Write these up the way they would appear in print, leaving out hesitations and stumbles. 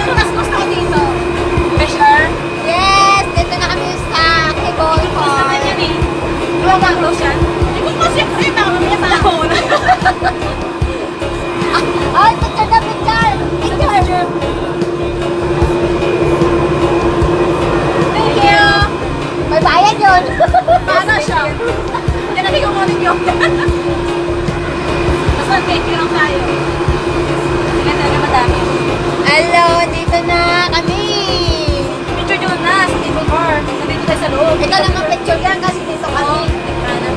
Mas gusto ko dito. Fresh air? Yes! Dito na kami sa Kibol Gusto Park. naman yan eh. Iwan ka ang lotion? Hindi ko kasi siyempre, baka mamaya pa ako na. Ay, picture na picture! Picture! Thank you! May bayad yun! Paano siya? Hindi natin kukunin yun. Basta thank you lang tayo. Sige talaga madami. Hello! Dito na kami! Picture nyo na sa table bar. Nandito tayo sa loob. Ikaw lang ang picture yan kasi dito kami.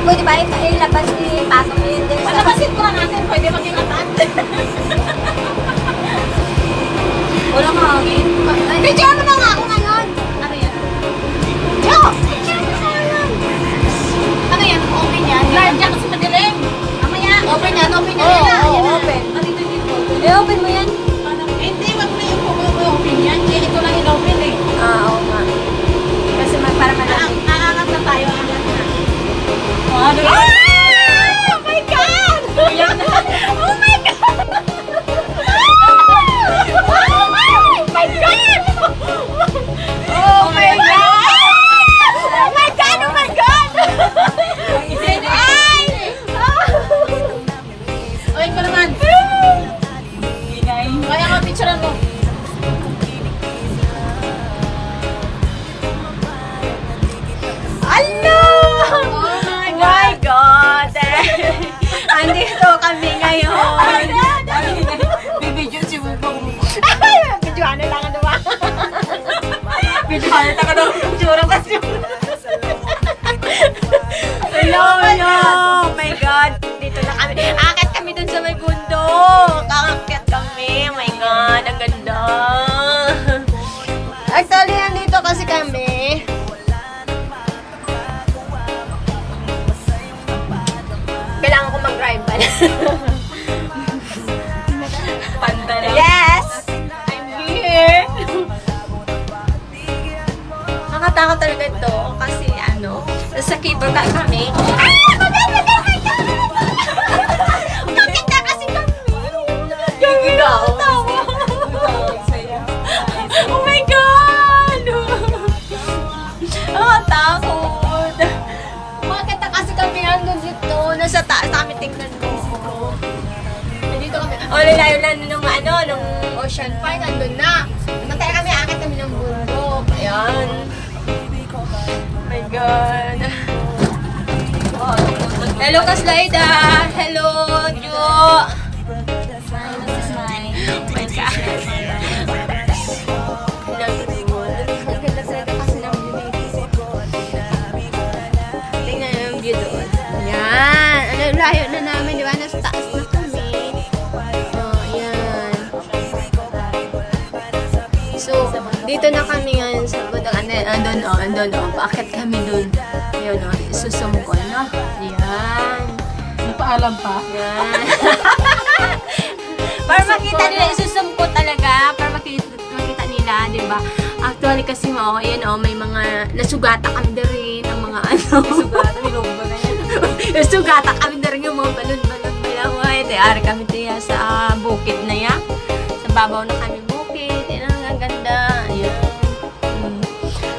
Pwede ba ilabas ni Pasok yun din sa... Palabasin ko lang natin. Pwede mag-ingatan. Walang hangin. Picture mo na nga ako ngayon! Ano yan? Yo! Picture mo na ngayon! Ano yan? Open yan? Guard dyan kasi madilim. Mamaya. Open yan, open yan. Oo, Yan na, oo, yan na. open. Nandito dito. I-open mo yan. Hindi, wag mo na yung open yan. Hindi, ito lang yung open eh. Oo nga. Kasi para malamig. Aangat na tayo. Aangat na. Oh, ano yan? Oh my God! Oh my God! Oh my God! Oh my God! Oh my God! Oh my God! Ay! Okay pa naman. Kaya ka picturean mo. Ano? Oh My God! Andito kami ngayon. Bibidyo si Bubo. Video ano lang ano ba? Bibidyo halit ako daw. Tsura kasi. Hello, hello! Oh my God! Dito na kami. Akit kami dun sa may bundok. Kakakit kami. Oh my God! Ang ganda! Actually, nandito kasi kami. Kailangan ko mag-drive pa. Panda lang. Yes! I'm here! Nakakatakot talaga ito kasi ano, sa cable car kami. Ah! Maganda kasi kami! Gigigaw. Tawa! Oh my God! Takot! Maganda kasi kami hanggang dito. Nasa taas kami, tingnan mo. Nandito kami. O, lalayo lang nung ano, nung Ocean Park, nandun na. Nantay kami, akit kami ng bundok. Ayan. Oh my God. Hello, Kaslaida. Hello, Jo. This is mine. Oh my God. Ang ganda talaga kasi ng view dito. Tingnan yung view doon. Ayan. Ano, layo na namin, di ba? Nasa taas na kami. Oh, ayan. So, dito na kami ngayon sa bundok. Andun, paakit kami dun. Ayun, susumukol, no? Ayan. May paalam pa. Ayan. Para makita nila, isusumko talaga. Para makita nila, di ba? Actually kasi mo, ayan may mga nasugata kami na rin, ang mga ano. Sugata, may logo na yan. Nasugata kami na rin yung mga balon-balon. Ari kami tiya sa bukid na yan. Sa babaw na kami bukid. Ayan, ang ganda. Ayan.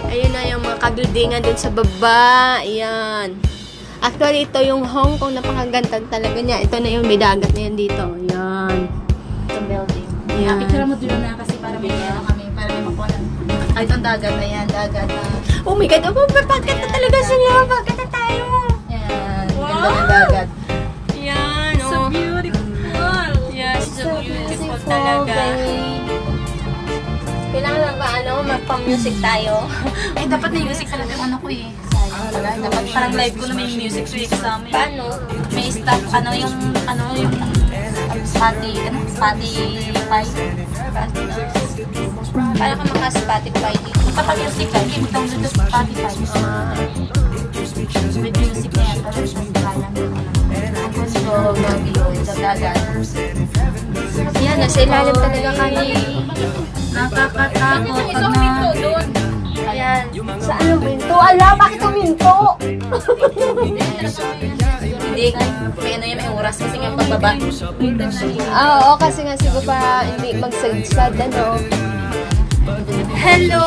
Ayun na yung mga kagildingan dun sa baba. Ayan. Actually, ito yung Hong Kong. Napakaganda talaga niya. Ito na yung may dagat na yan dito. Ayan. Ito building. Ayan. Picture mo dito na kasi para may ano kami, para may makuha. Ay, itong dagat na yan, dagat na. Oh my God. Oh, pagkat na talaga sila. Pagkat na tayo. Yan, Wow! ganda ng dagat. Ayan. So Oh. beautiful! Yes, so beautiful talaga. Kailangan lang ba magpa-music tayo? Eh, dapat may music talaga yung ano ko eh. Dapat parang live ko na may music ko eh kasama. Paano? May stuff, yung Spotify. Para ka maka-Spotify dito. Kapag music ka, hindi mo download sa Spotify. May music na yan, tapos may kailangan mo. So, mag-iyon sa dagat. Yan, nasa ilalim talaga kami. Nakakatakot Isang na. minto doon. Ayan. Sa ano minto? Ala, bakit uminto? Hindi, may ano yan, may oras kasi nga pagbaba. Oo, kasi nga siguro para hindi magsagsad, ano. Hello!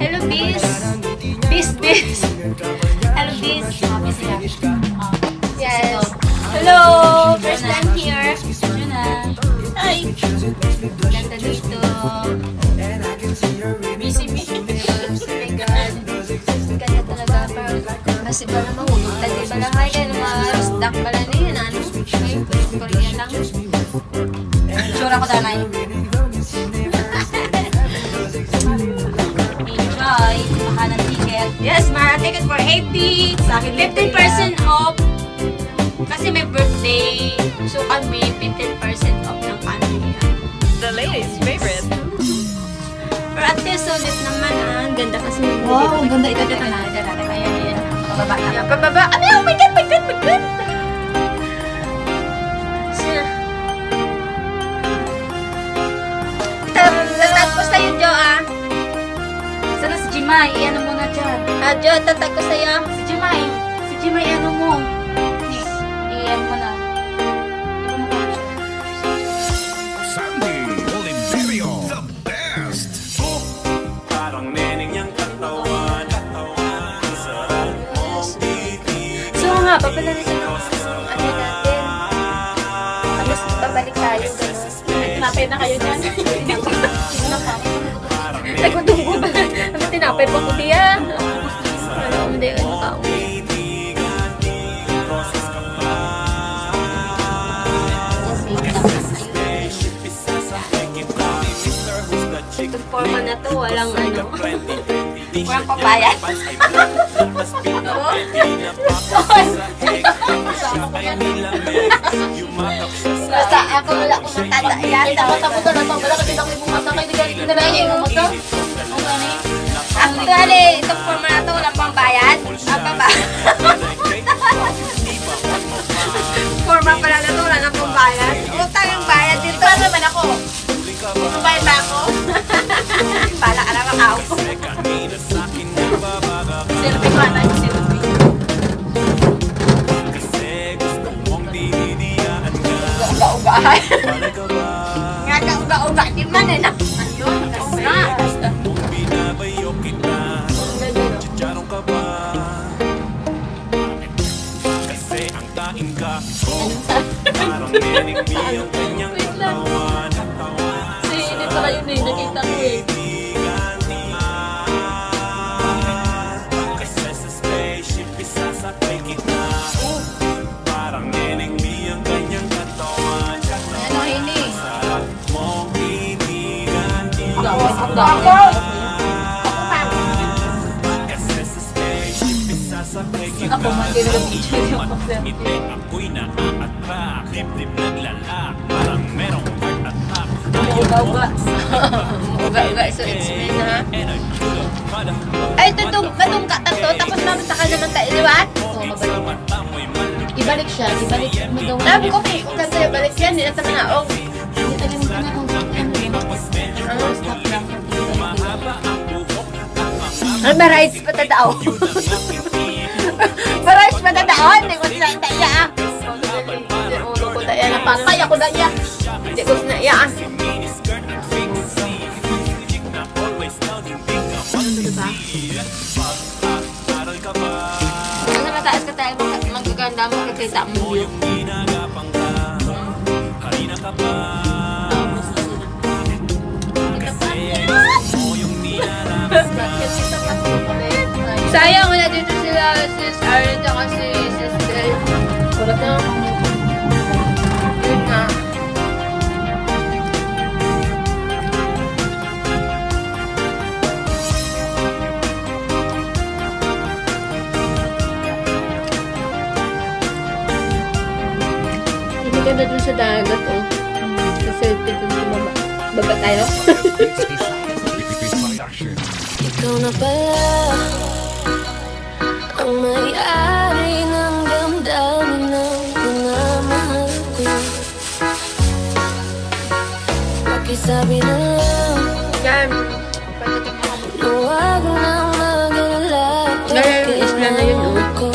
Hello, Bis! Bis! Hello, Bis! Yes. Hello! First time here. Yun na. Ay! Ganda dito. Busy. Oh my God. Ganda talaga. Kasi pala mahulog. Tadi pala kaya ng mga stock pala na yun. Ano? Ay, Korean lang. Tsura ko danay. Enjoy. Baka ng ticket. Yes, mga ticket for 80. Sa akin, 15% off. Kasi may birthday. So kami, 15% off ng kami. The ladies' favorite. Pero at least ulit naman ah. Ang ganda kasi ng Wow, ang ganda. Ito na. Kaya yan. Pababa na. Ayan, pababa. Ano? Oh my God! My God! My God! Tatag ko sa'yo, Jo ah. Sana si Jimay. Iano mo na dyan. Ah, Jo, tatag ko sa'yo. Si Jimay. Si Jimay, ano mo? Iyan mo na. Sandy Oliverio, the best. Parang neneng niyang katawan. So nga, papalala sa mga ano natin. Tapos babalik tayo. Tinapay na kayo dyan. Nagutunggo ba? Ano tinapay pa ko diya? Ano, hindi. Ano ka? Itong forma na to, walang ano. Walang papayat. Oo. Basta ako wala ko matanda yan. Tapos na lang wala kasi ako yung mata kayo galing na lang yung mata. Actually, itong forma na to, walang pambayad. Ang baba. Forma pala na to, wala nang pambayad. Utang yung bayad dito. Paano naman ako? Kumain ba ako? Pala ka na makaupo. Selfie ko na yung selfie. Uga-ugahan. Nga ka-uga-uga, di man eh. Ayun, Uga. wait lang. Si hindi pala yun eh. Nakita ko eh. Ano ini? Ako. Ako, mag-video yung selfie. Ako'y na-attract, dip-dip naglalak, parang merong heart attack. Uga-uga. Uga-uga, so explain ha. Ay, batong ka to, tapos mamata ka naman tayo, liwat? Ibalik siya. Ibalik mo daw. Sabi ko, kung sa'yo balik yan, hindi na sa manaong. Hindi tayo mo na kung stop lang. Ay, marites pa tadao. Marites pa tadao, hindi ko sila itaya ah. Ulo ko daya, napakay ako daya. Hindi ko sila iya ah. Ano mataas ka tayo, magaganda mo, kakita mo view. Sayang wala dito sila, sis Aaron, tsaka si sis Del. Sulat na. Yun nga. Hindi ka na dun sa dagat, oh. Kasi dito sa baba. Baba tayo? Ikaw na pala ang may-ari ng damdamin ng pinamahal ko. Pakisabi na lang, Yan. luwag nang mag-alala. Ngayon, explain na yun, oh. Ko.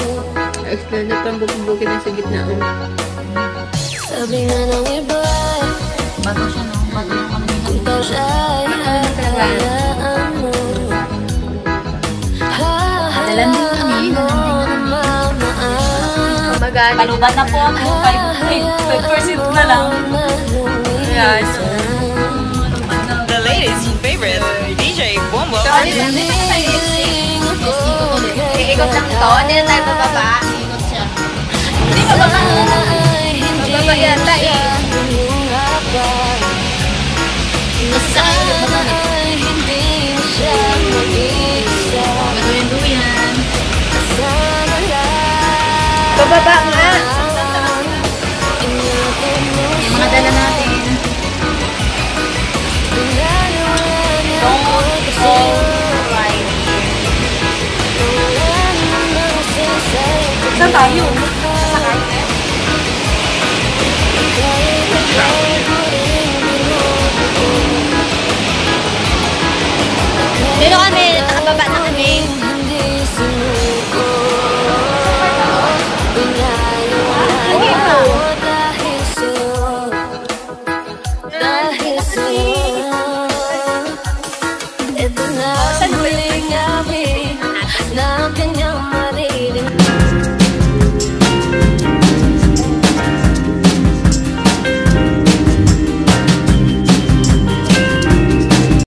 Explain na pang bukid-bukid na sa gitna, oh. Sabi nga ng iba, Bago siya no? Bago yung kanina. ikaw siya ay Paluban na po ako. 5% na lang. Yeah, so, The ladies' favorite, DJ Bombo. iikot lang to. Hindi na tayo bababa. Ikot siya. Hindi bababa. Bababa yata eh. Nasa ikot na lang eh. Gaduyan-duyan. Bababa nga. Yung mga dala natin. Saan tayo? Sasakay? Dito kami, nakababa na kami. Sa